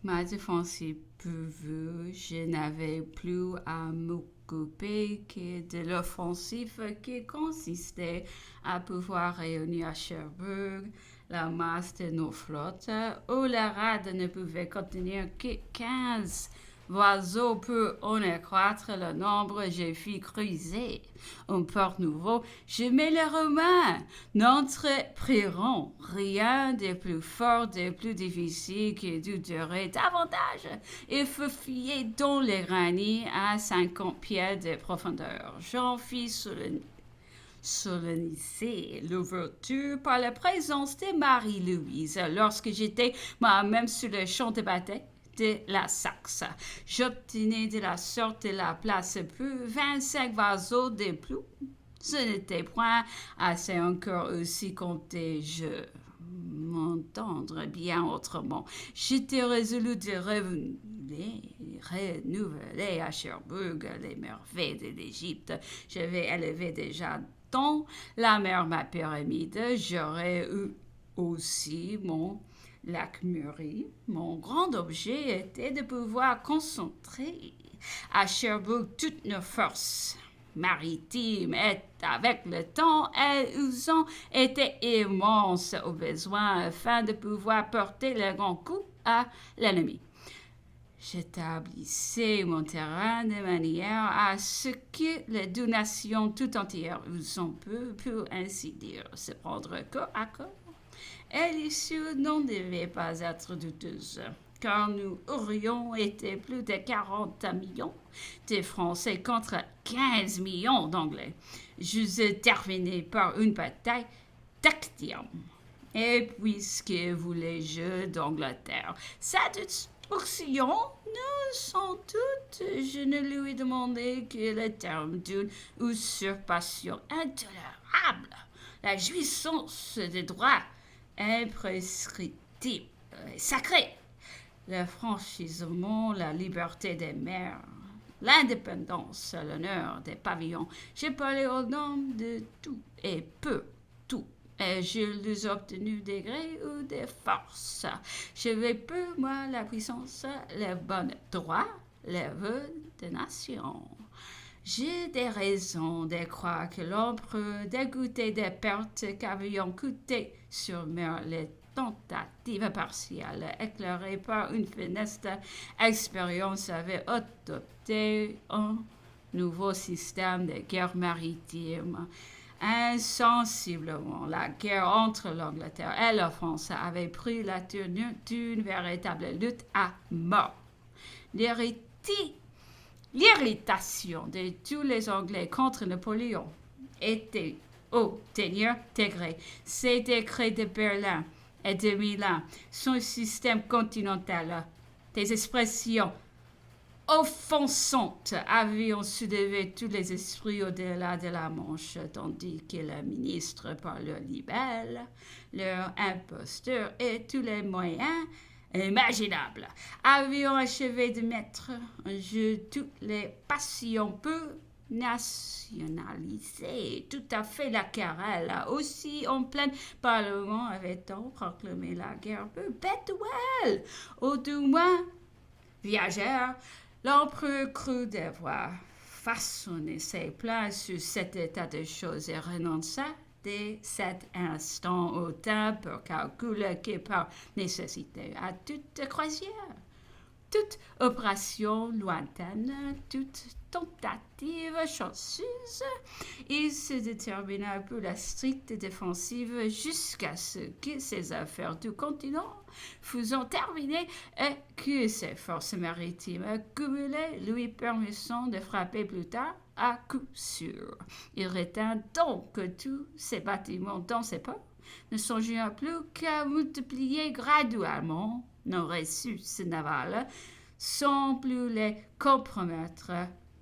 Ma défense est peu vue. Je n'avais plus à m'occuper que de l'offensive qui consistait à pouvoir réunir à Cherbourg la masse de nos flottes, où la rade ne pouvait contenir que 15 oiseaux pour en accroître le nombre. J'ai fait cruiser un port nouveau. Je mets les Romains n'entreprendront rien de plus fort, de plus difficile que de durer davantage. Il faut fouiller dans les graniers à 50 pieds de profondeur. J'en fis solenniser l'ouverture par la présence de Marie-Louise lorsque j'étais moi-même sur le champ de bataille de la Saxe. J'obtenais de la sorte la place pour 25 vaseaux de plus. Ce n'était point assez encore aussi compté-je m'entendre bien autrement. J'étais résolu de renouveler à Cherbourg les merveilles de l'Égypte. J'avais élevé déjà dans la mer ma pyramide. J'aurais eu aussi mon lac mûri. Mon grand objet était de pouvoir concentrer à Cherbourg toutes nos forces maritimes et avec le temps, elles ont été immenses au besoin afin de pouvoir porter le grand coup à l'ennemi. J'établissais mon terrain de manière à ce que les deux nations tout entières eussent peu, pour ainsi dire, se prendre corps à corps. Et l'issue n'en devait pas être douteuse, car nous aurions été plus de 40 millions de Français contre 15 millions d'Anglais. J'eusse terminé par une bataille tactique. Et puisque voulais-je d'Angleterre, sa destruction, nous sans doute, je ne lui ai demandé que le terme d'une usurpation intolérable, la jouissance des droits imprescriptibles et sacrés, le franchissement, la liberté des mers, l'indépendance, l'honneur des pavillons. J'ai parlé au nom de tout et peu tout. Et je les ai obtenus des grés ou des forces. Je veux peu, moi, la puissance, le bon droit, le vœu des nations. J'ai des raisons de croire que l'empereur, dégoûté des pertes qu'avaient coûté sur mer les tentatives partielles éclairées par une funeste expérience, avait adopté un nouveau système de guerre maritime. Insensiblement, la guerre entre l'Angleterre et la France avait pris la tournure d'une véritable lutte à mort. L'irritation de tous les Anglais contre Napoléon était au dernier degré. Ses décrets de Berlin et de Milan, son système continental, des expressions offensantes avaient soulevé tous les esprits au-delà de la Manche, tandis que le ministre, par leur libelle, leur imposture et tous les moyens imaginables, avaient achevé de mettre en jeu toutes les passions peu nationalisées, tout à fait la querelle. Aussi, en plein Parlement, avait-on proclamé la guerre perpétuelle, ou du moins viagère. L'empereur crut devoir façonner ses plans sur cet état de choses et renonça dès cet instant au temps pour calculer que par nécessité à toute croisière, toute opération lointaine, toute tentative chanceuse, il se détermina pour la stricte défensive jusqu'à ce que ses affaires du continent fussent terminées et que ses forces maritimes accumulées lui permissant de frapper plus tard à coup sûr. Il retint donc tous ses bâtiments dans ses ports, ne songeant plus qu'à multiplier graduellement nos ressources navales, sans plus les compromettre.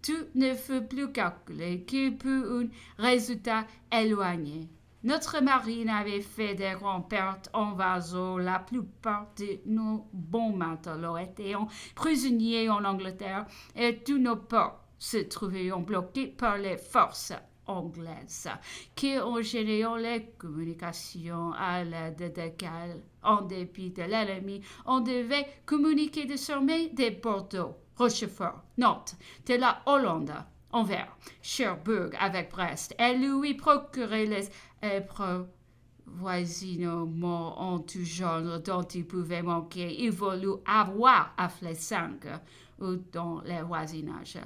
Tout ne fut plus calculé que pour un résultat éloigné. Notre marine avait fait de grandes pertes en vaisseaux. La plupart de nos bons matelots étaient prisonniers en Angleterre et tous nos ports se trouvaient bloqués par les forces anglaise, qui ont géré les communications à l'aide desquelles, en dépit de l'ennemi, on devait communiquer désormais des Bordeaux, Rochefort, Nantes, de la Hollande, Anvers, Cherbourg avec Brest, et lui procurer les approvisionnements en tout genre dont il pouvait manquer. Il voulut avoir à Flessingue ou dans les voisinages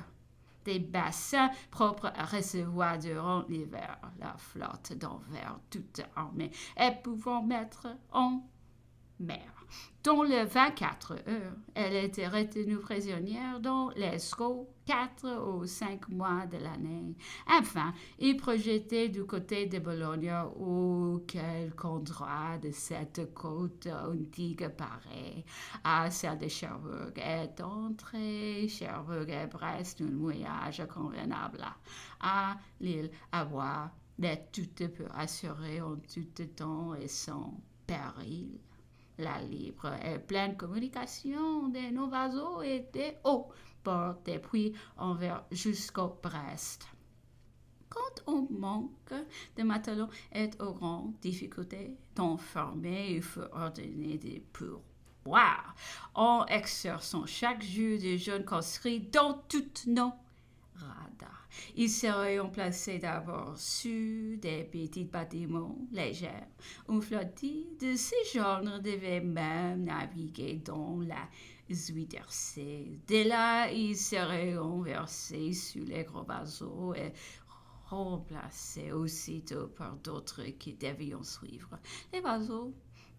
des bassins propres à recevoir durant l'hiver la flotte d'Anvers toute armée et pouvant mettre en mer. Dans les 24 heures, elle était retenue prisonnière dans l'Escaut 4 ou 5 mois de l'année. Enfin, il projetait du côté de Bologne ou quelque endroit de cette côte antique pareille à celle de Cherbourg et entre Cherbourg et Brest un voyage convenable à l'île à voir de tout peu assuré en tout temps et sans péril. La libre et pleine communication de nos vaisseaux était au bord des puits Anvers jusqu'au Brest. Quand on manque de matelots et aux grandes difficultés d'enfermer, il faut ordonner des pourboires en exerçant chaque jour des jeunes conscrits dans toutes nos radars. Ils seraient placés d'abord sur des petits bâtiments légers. Une flottille de ce genre devait même naviguer dans la Zuiderzee. De là, ils seraient renversés sur les gros vaisseaux et remplacés aussitôt par d'autres qui devaient suivre. Les vaisseaux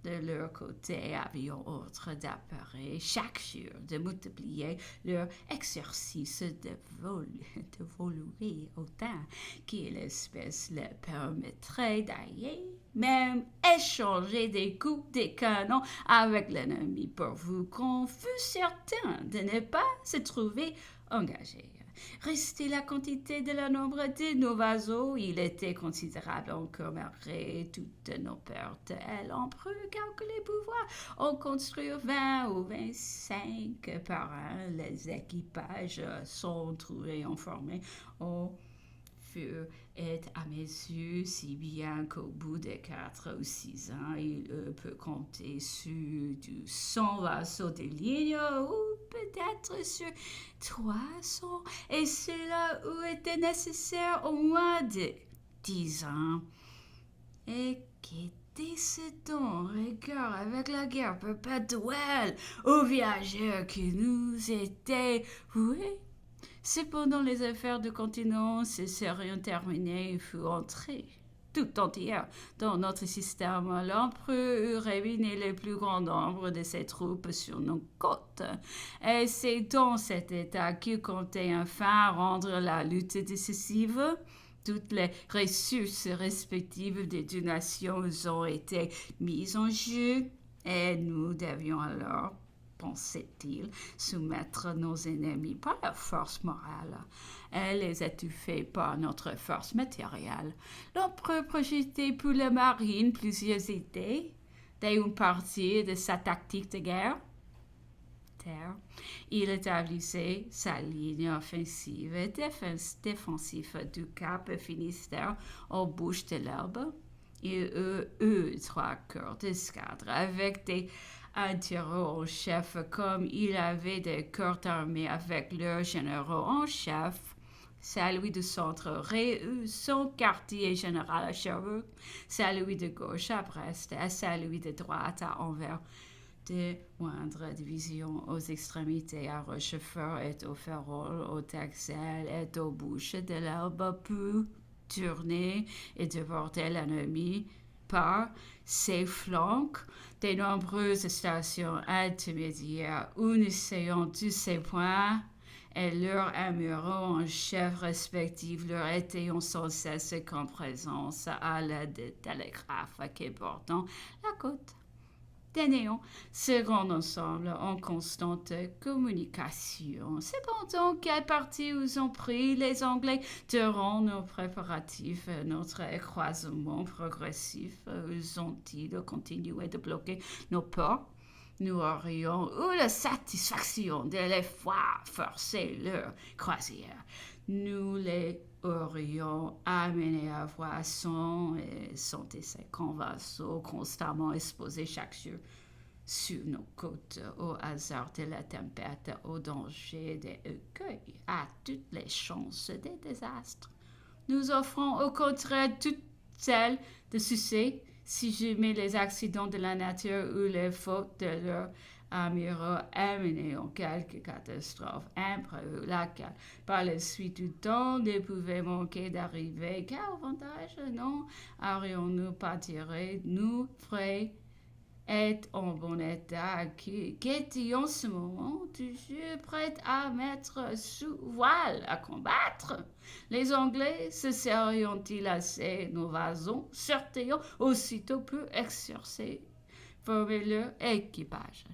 de leur côté avions ordre d'apparaître chaque jour, de multiplier leur exercice de voler autant que l'espèce leur permettrait d'ailleurs même échanger des coups de canon avec l'ennemi pourvu qu'on fût certain de ne pas se trouver engagé. Restait la quantité de la nombre de nos vaisseaux, il était considérable encore malgré toutes nos pertes. Elle en peut calculer pouvoir en construire 20 ou 25 par an. Les équipages sont trouvés en formés au fur et à mesure, si bien qu'au bout de 4 ou 6 ans, il peut compter sur du 100 vaisseaux de ligne ou peut-être sur 300, et cela où était nécessaire au moins de 10 ans. Et qu'était ce temps regard avec la guerre perpétuelle aux viageurs qui nous étaient voués? Cependant, les affaires du continent se seraient terminées, il fut entré tout entière dans notre système. L'empereur eut réuni le plus grand nombre de ses troupes sur nos côtes. Et c'est dans cet état qu'il comptait enfin rendre la lutte décisive. Toutes les ressources respectives des deux nations ont été mises en jeu et nous devions alors, pensait-il, soumettre nos ennemis par la force morale et les étouffer par notre force matérielle. L'empereur projetait pour la marine plusieurs idées d'une partie de sa tactique de guerre. Il établissait sa ligne offensive et défensive du Cap Finistère aux bouches de l'Elbe. Il eut 3 corps d'escadre avec des adjudants en chef, comme il avait des corps armés avec leurs généraux en chef. Celui du centre eut son quartier général à Cherbourg, celui de gauche à Brest et celui de droite à Anvers. De moindres divisions aux extrémités à Rochefort et au Ferrol, au Texel et aux bouches de l'Elbe pour tourner et déborder l'ennemi par ses flancs. De nombreuses stations intermédiaires unissant tous ces points et leurs amiraux en chef respectifs leur étaient sans cesse qu'en présence à l'aide de télégraphes qui portant la côte. Tenons ce grand ensemble en constante communication. Cependant, quelle partie ils ont pris les Anglais durant nos préparatifs, notre croisement progressif? Ils ont-ils continué de bloquer nos ports? Nous aurions eu la satisfaction de les voir forcer leur croisière nous les aurions amenés à voir sans et sentir ces vaisseaux constamment exposés chaque jour sur nos côtes au hasard de la tempête, au danger des écueils, à toutes les chances des désastres. Nous offrons au contraire toutes celles de succès si jamais les accidents de la nature ou les fautes de leurs amiraux amenaient en quelque catastrophe imprévue, laquelle, par la suite du temps, ne pouvait manquer d'arriver. Quel avantage, non, aurions-nous pas tiré, nous, frais, est en bon état, qui était en ce moment toujours prête à mettre sous voile, à combattre. Les Anglais se serions-ils assez nos vasons, sortiront aussitôt pour exercer, former leur équipage.